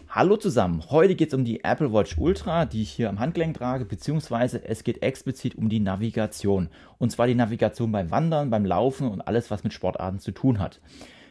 Hallo zusammen, heute geht es um die Apple Watch Ultra, die ich hier am Handgelenk trage, beziehungsweise es geht explizit um die Navigation. Und zwar die Navigation beim Wandern, beim Laufen und alles, was mit Sportarten zu tun hat.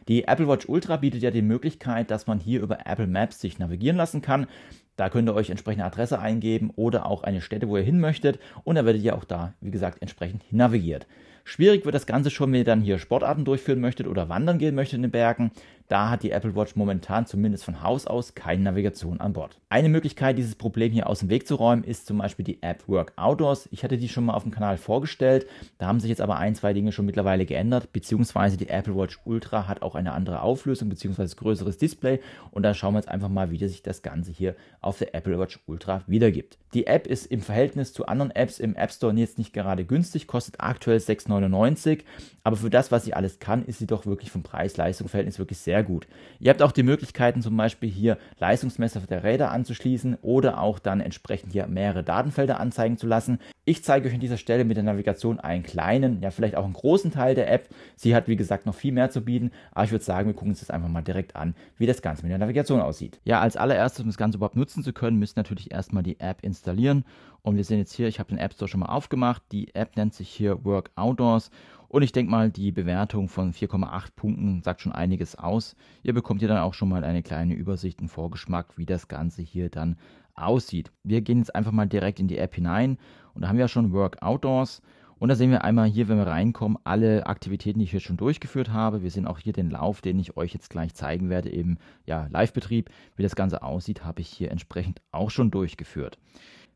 Die Apple Watch Ultra bietet ja die Möglichkeit, dass man hier über Apple Maps sich navigieren lassen kann. Da könnt ihr euch entsprechende Adresse eingeben oder auch eine Stätte, wo ihr hin möchtet. Und dann werdet ihr auch da, wie gesagt, entsprechend navigiert. Schwierig wird das Ganze schon, wenn ihr dann hier Sportarten durchführen möchtet oder wandern gehen möchtet in den Bergen. Da hat die Apple Watch momentan zumindest von Haus aus keine Navigation an Bord. Eine Möglichkeit, dieses Problem hier aus dem Weg zu räumen, ist zum Beispiel die App Work Outdoors. Ich hatte die schon mal auf dem Kanal vorgestellt. Da haben sich jetzt aber ein, zwei Dinge schon mittlerweile geändert, beziehungsweise die Apple Watch Ultra hat auch eine andere Auflösung, beziehungsweise größeres Display. Und da schauen wir jetzt einfach mal, wie sich das Ganze hier auf der Apple Watch Ultra wiedergibt. Die App ist im Verhältnis zu anderen Apps im App Store jetzt nicht gerade günstig, kostet aktuell 6,99 €, aber für das, was sie alles kann, ist sie doch wirklich vom Preis-Leistung-Verhältnis wirklich sehr gut. Ihr habt auch die Möglichkeiten, zum Beispiel hier Leistungsmesser der Räder anzuschließen oder auch dann entsprechend hier mehrere Datenfelder anzeigen zu lassen. Ich zeige euch an dieser Stelle mit der Navigation einen kleinen, ja vielleicht auch einen großen Teil der App. Sie hat wie gesagt noch viel mehr zu bieten, aber ich würde sagen, wir gucken uns das einfach mal direkt an, wie das Ganze mit der Navigation aussieht. Ja, als allererstes, um das Ganze überhaupt nutzen zu können, müsst ihr natürlich erstmal die App installieren. Und wir sehen jetzt hier, ich habe den App Store schon mal aufgemacht. Die App nennt sich hier Work Outdoors. Und ich denke mal, die Bewertung von 4,8 Punkten sagt schon einiges aus. Ihr bekommt hier dann auch schon mal eine kleine Übersicht, einen Vorgeschmack, wie das Ganze hier dann aussieht. Wir gehen jetzt einfach mal direkt in die App hinein und da haben wir ja schon Work Outdoors. Und da sehen wir einmal hier, wenn wir reinkommen, alle Aktivitäten, die ich hier schon durchgeführt habe. Wir sehen auch hier den Lauf, den ich euch jetzt gleich zeigen werde, im Live-Betrieb. Wie das Ganze aussieht, habe ich hier entsprechend auch schon durchgeführt.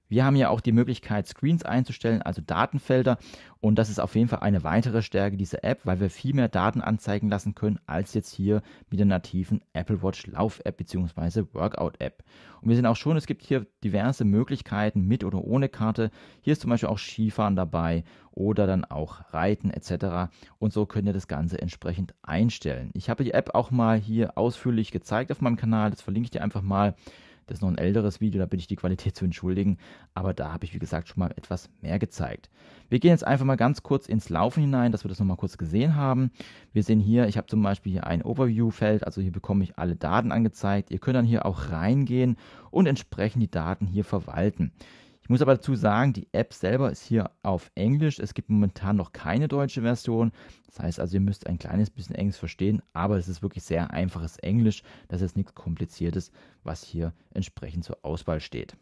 Wir haben ja auch die Möglichkeit, Screens einzustellen, also Datenfelder. Und das ist auf jeden Fall eine weitere Stärke dieser App, weil wir viel mehr Daten anzeigen lassen können, als jetzt hier mit der nativen Apple Watch Lauf-App bzw. Workout-App. Und wir sehen auch schon, es gibt hier diverse Möglichkeiten mit oder ohne Karte. Hier ist zum Beispiel auch Skifahren dabei oder dann auch Reiten etc. Und so könnt ihr das Ganze entsprechend einstellen. Ich habe die App auch mal hier ausführlich gezeigt auf meinem Kanal. Das verlinke ich dir einfach mal. Das ist noch ein älteres Video, da bitte ich die Qualität zu entschuldigen, aber da habe ich, wie gesagt, schon mal etwas mehr gezeigt. Wir gehen jetzt einfach mal ganz kurz ins Laufen hinein, dass wir das nochmal kurz gesehen haben. Wir sehen hier, ich habe zum Beispiel hier ein Overview-Feld, also hier bekomme ich alle Daten angezeigt. Ihr könnt dann hier auch reingehen und entsprechend die Daten hier verwalten. Ich muss aber dazu sagen, die App selber ist hier auf Englisch. Es gibt momentan noch keine deutsche Version. Das heißt also, ihr müsst ein kleines bisschen Englisch verstehen, aber es ist wirklich sehr einfaches Englisch. Das ist nichts Kompliziertes, was hier entsprechend zur Auswahl steht.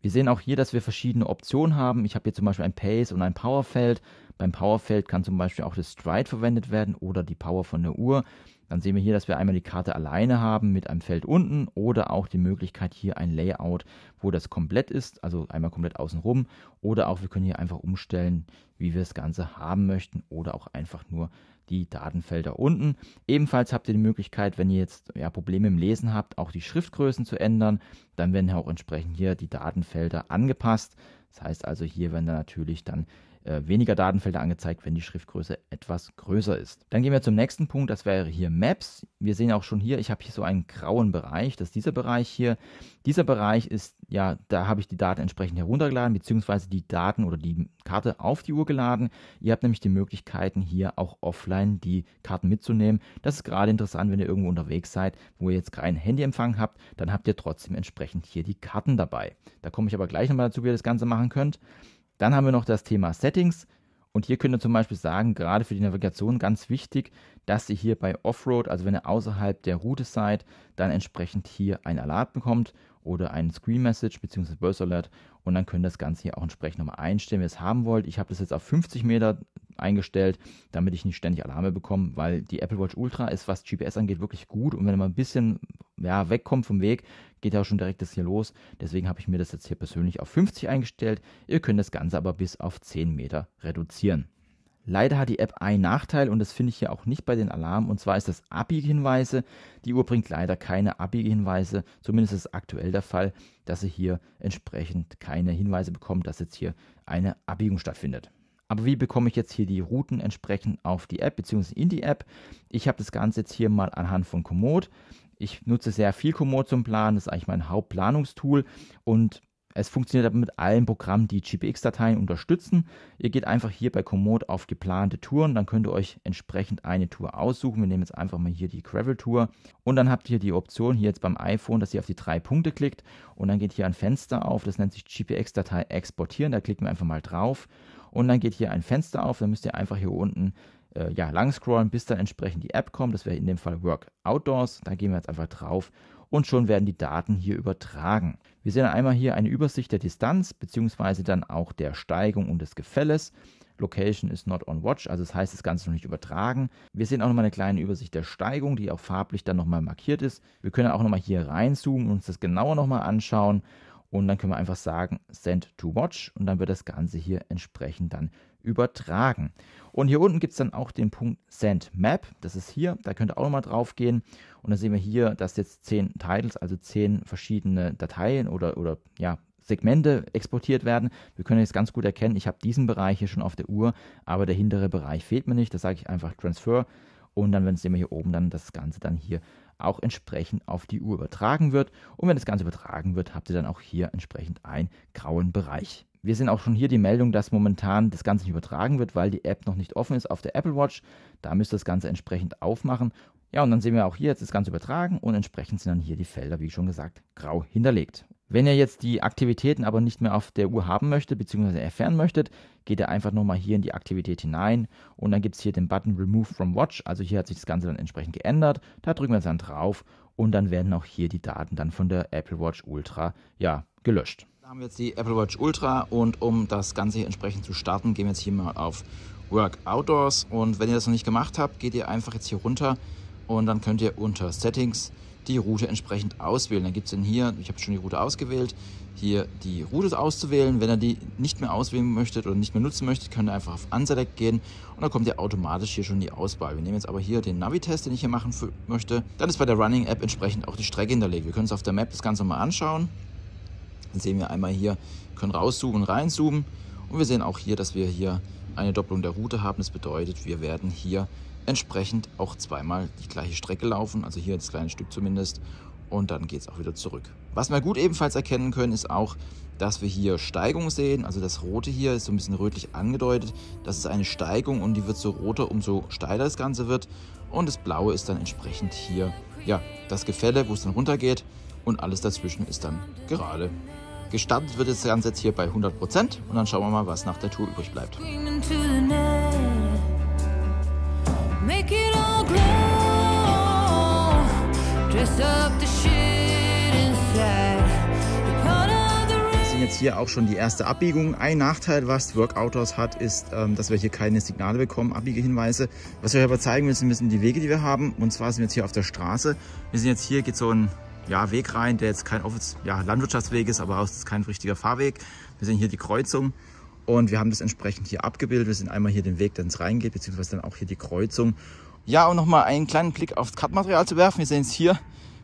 Wir sehen auch hier, dass wir verschiedene Optionen haben. Ich habe hier zum Beispiel ein Pace und ein Powerfeld. Beim Powerfeld kann zum Beispiel auch das Stride verwendet werden oder die Power von der Uhr. Dann sehen wir hier, dass wir einmal die Karte alleine haben mit einem Feld unten oder auch die Möglichkeit hier ein Layout, wo das komplett ist, also einmal komplett außenrum. Oder auch wir können hier einfach umstellen, wie wir das Ganze haben möchten oder auch einfach nur die Datenfelder unten. Ebenfalls habt ihr die Möglichkeit, wenn ihr jetzt Probleme im Lesen habt, auch die Schriftgrößen zu ändern. Dann werden ja auch entsprechend hier die Datenfelder angepasst. Das heißt also, hier werden dann natürlich dann weniger Datenfelder angezeigt, wenn die Schriftgröße etwas größer ist. Dann gehen wir zum nächsten Punkt, das wäre hier Maps. Wir sehen auch schon hier, ich habe hier so einen grauen Bereich, das ist dieser Bereich hier. Dieser Bereich ist, ja, da habe ich die Daten entsprechend heruntergeladen, beziehungsweise die Daten oder die Karte auf die Uhr geladen. Ihr habt nämlich die Möglichkeiten, hier auch offline die Karten mitzunehmen. Das ist gerade interessant, wenn ihr irgendwo unterwegs seid, wo ihr jetzt keinen Handyempfang habt, dann habt ihr trotzdem entsprechend hier die Karten dabei. Da komme ich aber gleich nochmal dazu, wie ihr das Ganze machen könnt. Dann haben wir noch das Thema Settings und hier könnt ihr zum Beispiel sagen, gerade für die Navigation ganz wichtig, dass ihr hier bei Offroad, also wenn ihr außerhalb der Route seid, dann entsprechend hier ein Alert bekommt oder ein Screen Message bzw. Burst Alert und dann könnt ihr das Ganze hier auch entsprechend nochmal einstellen, wie ihr es haben wollt. Ich habe das jetzt auf 50 Meter eingestellt, damit ich nicht ständig Alarme bekomme, weil die Apple Watch Ultra ist, was GPS angeht, wirklich gut und wenn man ein bisschen wegkommt vom Weg, geht ja auch schon direkt das hier los. Deswegen habe ich mir das jetzt hier persönlich auf 50 eingestellt. Ihr könnt das Ganze aber bis auf 10 Meter reduzieren. Leider hat die App einen Nachteil und das finde ich hier auch nicht bei den Alarmen und zwar ist das Abbiegehinweise. Die Uhr bringt leider keine Abbiegehinweise, zumindest ist es aktuell der Fall, dass ihr hier entsprechend keine Hinweise bekommt, dass jetzt hier eine Abbiegung stattfindet. Aber wie bekomme ich jetzt hier die Routen entsprechend auf die App bzw. in die App? Ich habe das Ganze jetzt hier mal anhand von Komoot. Ich nutze sehr viel Komoot zum Planen, das ist eigentlich mein Hauptplanungstool und Es funktioniert aber mit allen Programmen, die GPX-Dateien unterstützen. Ihr geht einfach hier bei Komoot auf geplante Touren, dann könnt ihr euch entsprechend eine Tour aussuchen. Wir nehmen jetzt einfach mal hier die Gravel-Tour und dann habt ihr die Option hier jetzt beim iPhone, dass ihr auf die 3 Punkte klickt und dann geht hier ein Fenster auf, das nennt sich GPX-Datei exportieren, da klicken wir einfach mal drauf und dann geht hier ein Fenster auf, dann müsst ihr einfach hier unten lang scrollen, bis dann entsprechend die App kommt, das wäre in dem Fall Work Outdoors, da gehen wir jetzt einfach drauf und schon werden die Daten hier übertragen. Wir sehen einmal hier eine Übersicht der Distanz, beziehungsweise dann auch der Steigung und des Gefälles. Location is not on watch, also das heißt, das Ganze noch nicht übertragen. Wir sehen auch nochmal eine kleine Übersicht der Steigung, die auch farblich dann nochmal markiert ist. Wir können auch nochmal hier reinzoomen und uns das genauer nochmal anschauen. Und dann können wir einfach sagen, Send to Watch und dann wird das Ganze hier entsprechend dann übertragen. Und hier unten gibt es dann auch den Punkt Send Map, das ist hier, da könnt ihr auch nochmal drauf gehen. Und dann sehen wir hier, dass jetzt 10 Titles, also 10 verschiedene Dateien oder Segmente exportiert werden. Wir können jetzt ganz gut erkennen, ich habe diesen Bereich hier schon auf der Uhr, aber der hintere Bereich fehlt mir nicht. Da sage ich einfach Transfer und dann sehen wir hier oben dann, dass das Ganze dann hier auch entsprechend auf die Uhr übertragen wird. Und wenn das Ganze übertragen wird, habt ihr dann auch hier entsprechend einen grauen Bereich. Wir sehen auch schon hier die Meldung, dass momentan das Ganze nicht übertragen wird, weil die App noch nicht offen ist auf der Apple Watch. Da müsst ihr das Ganze entsprechend aufmachen. Ja, und dann sehen wir auch hier jetzt das Ganze übertragen und entsprechend sind dann hier die Felder, wie schon gesagt, grau hinterlegt. Wenn ihr jetzt die Aktivitäten aber nicht mehr auf der Uhr haben möchtet, beziehungsweise entfernen möchtet, geht ihr einfach nochmal hier in die Aktivität hinein und dann gibt es hier den Button Remove from Watch, also hier hat sich das Ganze dann entsprechend geändert, da drücken wir jetzt dann drauf und dann werden auch hier die Daten dann von der Apple Watch Ultra, gelöscht. Da haben wir jetzt die Apple Watch Ultra und um das Ganze hier entsprechend zu starten, gehen wir jetzt hier mal auf Work Outdoors und wenn ihr das noch nicht gemacht habt, geht ihr einfach jetzt hier runter und dann könnt ihr unter Settings die Route entsprechend auswählen. Dann gibt es dann hier, ich habe schon die Route ausgewählt, hier die Route auszuwählen. Wenn ihr die nicht mehr auswählen möchtet oder nicht mehr nutzen möchtet, könnt ihr einfach auf Unselect gehen und dann kommt ihr automatisch hier schon die Auswahl. Wir nehmen jetzt aber hier den Navi-Test, den ich hier machen möchte. Dann ist bei der Running App entsprechend auch die Strecke hinterlegt. Wir können uns auf der Map das Ganze mal anschauen. Dann sehen wir einmal hier, können rauszoomen und reinzoomen und wir sehen auch hier, dass wir hier eine Doppelung der Route haben. Das bedeutet, wir werden hier entsprechend auch zweimal die gleiche Strecke laufen, also hier das kleine Stück zumindest und dann geht es auch wieder zurück. Was wir gut ebenfalls erkennen können, ist auch, dass wir hier Steigung sehen, also das Rote hier ist so ein bisschen rötlich angedeutet, das ist eine Steigung und die wird so roter, umso steiler das Ganze wird und das Blaue ist dann entsprechend hier, das Gefälle, wo es dann runtergeht und alles dazwischen ist dann gerade. Gestartet wird das Ganze jetzt hier bei 100% und dann schauen wir mal, was nach der Tour übrig bleibt. Make it all glow, dress up the shit inside. Wir sehen jetzt hier auch schon die erste Abbiegung. Ein Nachteil, was Work Outdoors hat, ist, dass wir hier keine Signale bekommen, Abbiegehinweise. Was wir euch aber zeigen will, sind ein bisschen die Wege, die wir haben. Und zwar sind wir jetzt hier auf der Straße. Wir sind jetzt hier, geht so ein Weg rein, der jetzt kein Landwirtschaftsweg ist, aber auch kein richtiger Fahrweg. Wir sehen hier die Kreuzung. Und wir haben das entsprechend hier abgebildet. Wir sehen einmal hier den Weg, der ins reingeht, beziehungsweise dann auch hier die Kreuzung. Ja, und nochmal einen kleinen Blick aufs Kartenmaterial zu werfen. Wir sehen es hier,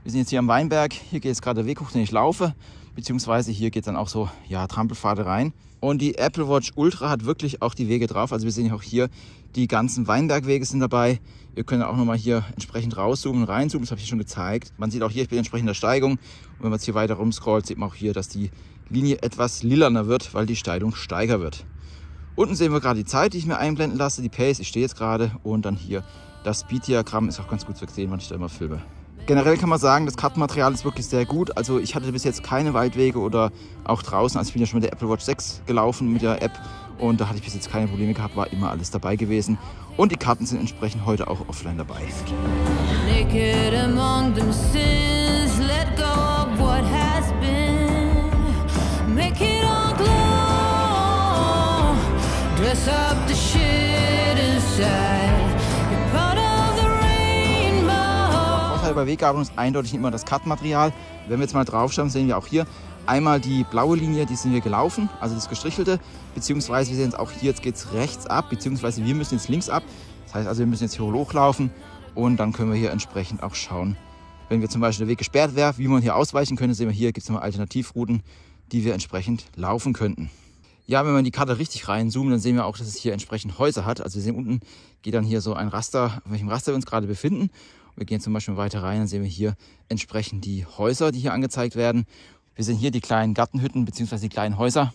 wir sind jetzt hier am Weinberg. Hier geht jetzt gerade der Weg hoch, den ich laufe. Beziehungsweise hier geht es dann auch so, Trampelpfade rein. Und die Apple Watch Ultra hat wirklich auch die Wege drauf. Also wir sehen auch hier, die ganzen Weinbergwege sind dabei. Wir können auch nochmal hier entsprechend rauszoomen und reinzoomen. Das habe ich schon gezeigt. Man sieht auch hier, ich bin entsprechend in der Steigung. Und wenn man jetzt hier weiter rumscrollt, sieht man auch hier, dass die Linie etwas lilaner wird, weil die Steigung steiger wird. Unten sehen wir gerade die Zeit, die ich mir einblenden lasse, die Pace, ich stehe jetzt gerade und dann hier das Speed-Diagramm ist auch ganz gut zu sehen, wann ich da immer filme. Generell kann man sagen, das Kartenmaterial ist wirklich sehr gut, also ich hatte bis jetzt keine Waldwege oder auch draußen, also ich bin ja schon mit der Apple Watch 6 gelaufen mit der App und da hatte ich bis jetzt keine Probleme gehabt, war immer alles dabei gewesen und die Karten sind entsprechend heute auch offline dabei. Dress up the shit inside. You're part of the rainbow. Vorteil bei Weggabelung ist eindeutig immer das Kartenmaterial. Wenn wir jetzt mal drauf schauen, sehen wir auch hier einmal die blaue Linie, die sind wir gelaufen, also das gestrichelte, beziehungsweise wir sehen jetzt auch hier, jetzt geht es rechts ab, beziehungsweise wir müssen jetzt links ab. Das heißt also, wir müssen jetzt hier hochlaufen und dann können wir hier entsprechend auch schauen, wenn wir zum Beispiel der Weg gesperrt wäre, wie man hier ausweichen könnte, sehen wir hier, gibt es nochmal Alternativrouten, die wir entsprechend laufen könnten. Ja, wenn wir in die Karte richtig reinzoomen, dann sehen wir auch, dass es hier entsprechend Häuser hat. Also wir sehen unten, geht dann hier so ein Raster, auf welchem Raster wir uns gerade befinden. Wir gehen zum Beispiel weiter rein, dann sehen wir hier entsprechend die Häuser, die hier angezeigt werden. Wir sehen hier die kleinen Gartenhütten bzw. die kleinen Häuser.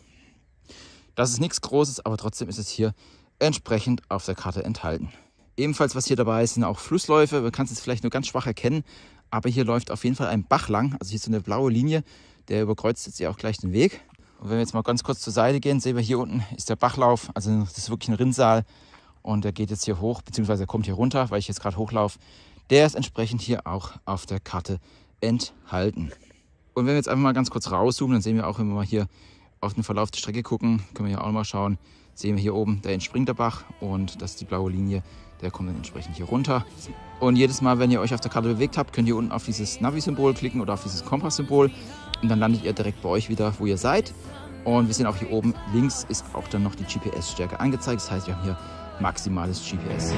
Das ist nichts Großes, aber trotzdem ist es hier entsprechend auf der Karte enthalten. Ebenfalls, was hier dabei ist, sind auch Flussläufe. Man kann es jetzt vielleicht nur ganz schwach erkennen, aber hier läuft auf jeden Fall ein Bach lang. Also hier ist so eine blaue Linie, der überkreuzt jetzt ja auch gleich den Weg. Und wenn wir jetzt mal ganz kurz zur Seite gehen, sehen wir hier unten ist der Bachlauf. Also das ist wirklich ein Rinnsal und der geht jetzt hier hoch, beziehungsweise kommt hier runter, weil ich jetzt gerade hochlaufe. Der ist entsprechend hier auch auf der Karte enthalten. Und wenn wir jetzt einfach mal ganz kurz rauszoomen, dann sehen wir auch, wenn wir mal hier auf den Verlauf der Strecke gucken, können wir hier auch mal schauen, sehen wir hier oben, da entspringt der Bach und das ist die blaue Linie, der kommt dann entsprechend hier runter. Und jedes Mal, wenn ihr euch auf der Karte bewegt habt, könnt ihr unten auf dieses Navi-Symbol klicken oder auf dieses Kompass-Symbol und dann landet ihr direkt bei euch wieder, wo ihr seid. Und wir sehen auch hier oben links ist auch dann noch die GPS-Stärke angezeigt, das heißt, wir haben hier maximales GPS.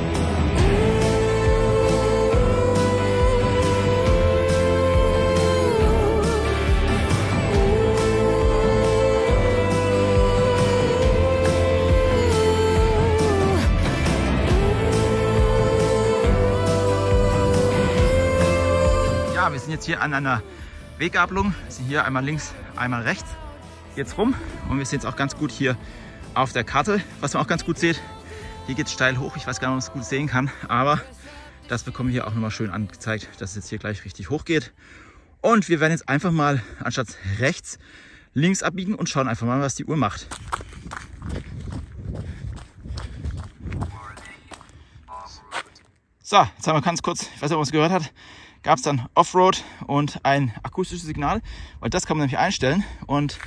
Wir sind jetzt hier an einer Weggabelung. Wir sind hier einmal links, einmal rechts. Jetzt rum und wir sehen es auch ganz gut hier auf der Karte. Was man auch ganz gut sieht, hier geht es steil hoch. Ich weiß gar nicht, ob man es gut sehen kann, aber das bekommen wir hier auch nochmal schön angezeigt, dass es jetzt hier gleich richtig hoch geht. Und wir werden jetzt einfach mal anstatt rechts, links abbiegen und schauen einfach mal, was die Uhr macht. So, jetzt haben wir ganz kurz, ich weiß nicht, ob man es gehört hat, gab es dann Offroad und ein akustisches Signal, weil das kann man nämlich einstellen. Und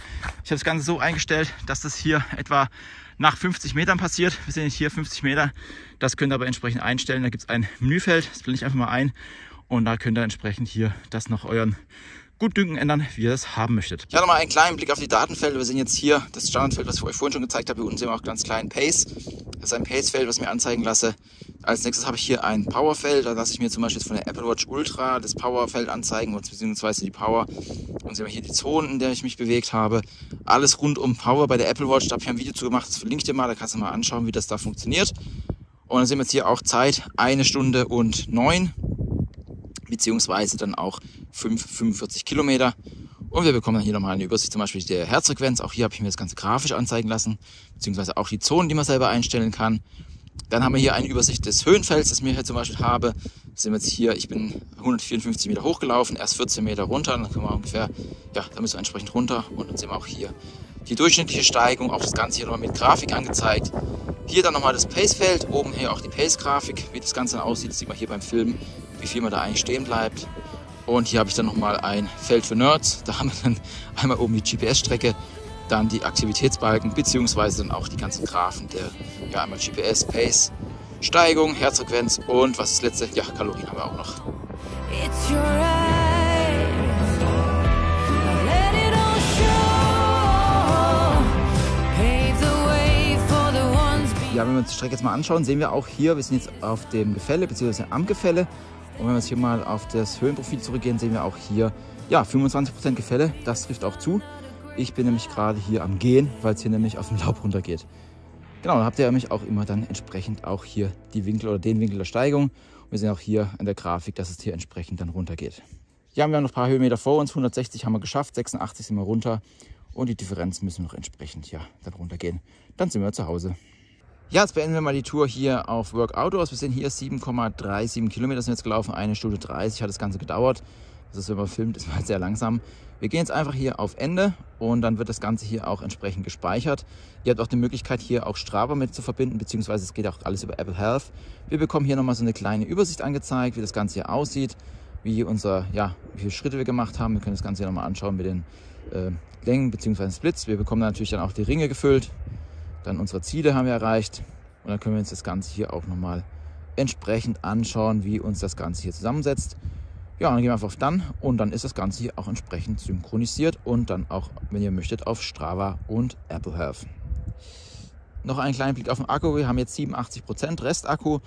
ich habe das Ganze so eingestellt, dass das hier etwa nach 50 Metern passiert. Wir sehen jetzt hier 50 Meter. Das könnt ihr aber entsprechend einstellen. Da gibt es ein Menüfeld, das blende ich einfach mal ein. Und da könnt ihr entsprechend hier das nach euren Gutdünken ändern, wie ihr das haben möchtet. Ich habe noch mal einen kleinen Blick auf die Datenfelder. Wir sehen jetzt hier das Standardfeld, was ich euch vorhin schon gezeigt habe. Hier unten sehen wir auch ganz kleinen Pace. Das ist ein Pace-Feld, was ich mir anzeigen lasse. Als nächstes habe ich hier ein Powerfeld. Da lasse ich mir zum Beispiel von der Apple Watch Ultra das Powerfeld anzeigen, beziehungsweise die Power. Und sehen wir hier die Zonen, in der ich mich bewegt habe. Alles rund um Power bei der Apple Watch. Da habe ich ein Video zu gemacht, das verlinke ich dir mal. Da kannst du mal anschauen, wie das da funktioniert. Und dann sehen wir jetzt hier auch Zeit, 1 Stunde und 9. Beziehungsweise dann auch 45 Kilometer. Und wir bekommen dann hier nochmal eine Übersicht, zum Beispiel der Herzfrequenz. Auch hier habe ich mir das Ganze grafisch anzeigen lassen, beziehungsweise auch die Zonen, die man selber einstellen kann. Dann haben wir hier eine Übersicht des Höhenfelds, das ich mir hier zum Beispiel habe. Das sehen wir jetzt hier, ich bin 154 Meter hochgelaufen, erst 14 Meter runter. Dann können wir ungefähr, ja, da müssen wir entsprechend runter. Und dann sehen wir auch hier die durchschnittliche Steigung, auch das Ganze hier nochmal mit Grafik angezeigt. Hier dann nochmal das Pace-Feld, oben hier auch die Pace-Grafik, wie das Ganze dann aussieht. Das sieht man hier beim Filmen, wie viel man da eigentlich stehen bleibt. Und hier habe ich dann nochmal ein Feld für Nerds. Da haben wir dann einmal oben die GPS-Strecke, dann die Aktivitätsbalken, beziehungsweise dann auch die ganzen Graphen der, ja, einmal GPS, Pace, Steigung, Herzfrequenz und was ist das letzte? Ja, Kalorien haben wir auch noch. It's your eyes. Let it all show. Pave the way for the ones behind. Ja, wenn wir uns die Strecke jetzt mal anschauen, sehen wir auch hier, wir sind jetzt auf dem Gefälle, beziehungsweise am Gefälle. Und wenn wir jetzt hier mal auf das Höhenprofil zurückgehen, sehen wir auch hier, ja, 25% Gefälle, das trifft auch zu. Ich bin nämlich gerade hier am Gehen, weil es hier nämlich auf den Laub runter geht. Genau, dann habt ihr nämlich auch immer dann entsprechend auch hier die Winkel oder den Winkel der Steigung. Und wir sehen auch hier an der Grafik, dass es hier entsprechend dann runter geht. Hier haben wir noch ein paar Höhenmeter vor uns, 160 haben wir geschafft, 86 sind wir runter. Und die Differenz müssen noch entsprechend, ja, dann runtergehen. Dann sind wir zu Hause. Ja, jetzt beenden wir mal die Tour hier auf Work Outdoors. Wir sind hier 7,37 Kilometer sind jetzt gelaufen, 1 Stunde 30 hat das Ganze gedauert. Das ist, wenn man filmt, ist man sehr langsam. Wir gehen jetzt einfach hier auf Ende und dann wird das Ganze hier auch entsprechend gespeichert. Ihr habt auch die Möglichkeit, hier auch Strava mit zu verbinden, beziehungsweise es geht auch alles über Apple Health. Wir bekommen hier nochmal so eine kleine Übersicht angezeigt, wie das Ganze hier aussieht, wie viele Schritte wir gemacht haben. Wir können das Ganze hier nochmal anschauen mit den Längen beziehungsweise Splits. Wir bekommen natürlich dann auch die Ringe gefüllt. Dann unsere Ziele haben wir erreicht und dann können wir uns das Ganze hier auch nochmal entsprechend anschauen, wie uns das Ganze hier zusammensetzt. Ja, und dann gehen wir einfach auf Dann und dann ist das Ganze hier auch entsprechend synchronisiert und dann auch, wenn ihr möchtet, auf Strava und Apple Health. Noch einen kleinen Blick auf den Akku. Wir haben jetzt 87% Restakku.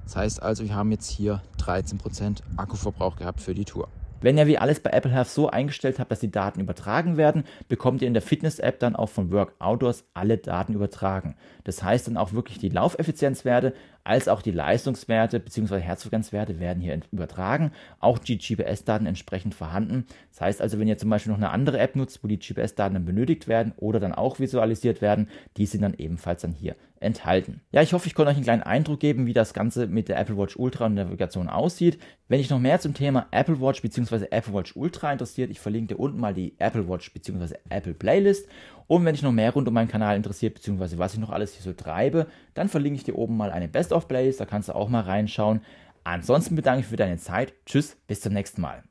Das heißt also, wir haben jetzt hier 13% Akkuverbrauch gehabt für die Tour. Wenn ihr wie alles bei Apple Health so eingestellt habt, dass die Daten übertragen werden, bekommt ihr in der Fitness-App dann auch von Work Outdoors alle Daten übertragen. Das heißt dann auch wirklich die Laufeffizienzwerte, als auch die Leistungswerte bzw. Herzfrequenzwerte werden hier übertragen, auch die GPS-Daten entsprechend vorhanden. Das heißt also, wenn ihr zum Beispiel noch eine andere App nutzt, wo die GPS-Daten dann benötigt werden oder dann auch visualisiert werden, die sind dann ebenfalls dann hier enthalten. Ja, ich hoffe, ich konnte euch einen kleinen Eindruck geben, wie das Ganze mit der Apple Watch Ultra und der Navigation aussieht. Wenn dich noch mehr zum Thema Apple Watch bzw. Apple Watch Ultra interessiert, ich verlinke dir unten mal die Apple Watch bzw. Apple Playlist. Und wenn dich noch mehr rund um meinen Kanal interessiert, bzw. was ich noch alles hier so treibe, dann verlinke ich dir oben mal eine Best-of-Playlist, da kannst du auch mal reinschauen. Ansonsten bedanke ich mich für deine Zeit. Tschüss, bis zum nächsten Mal.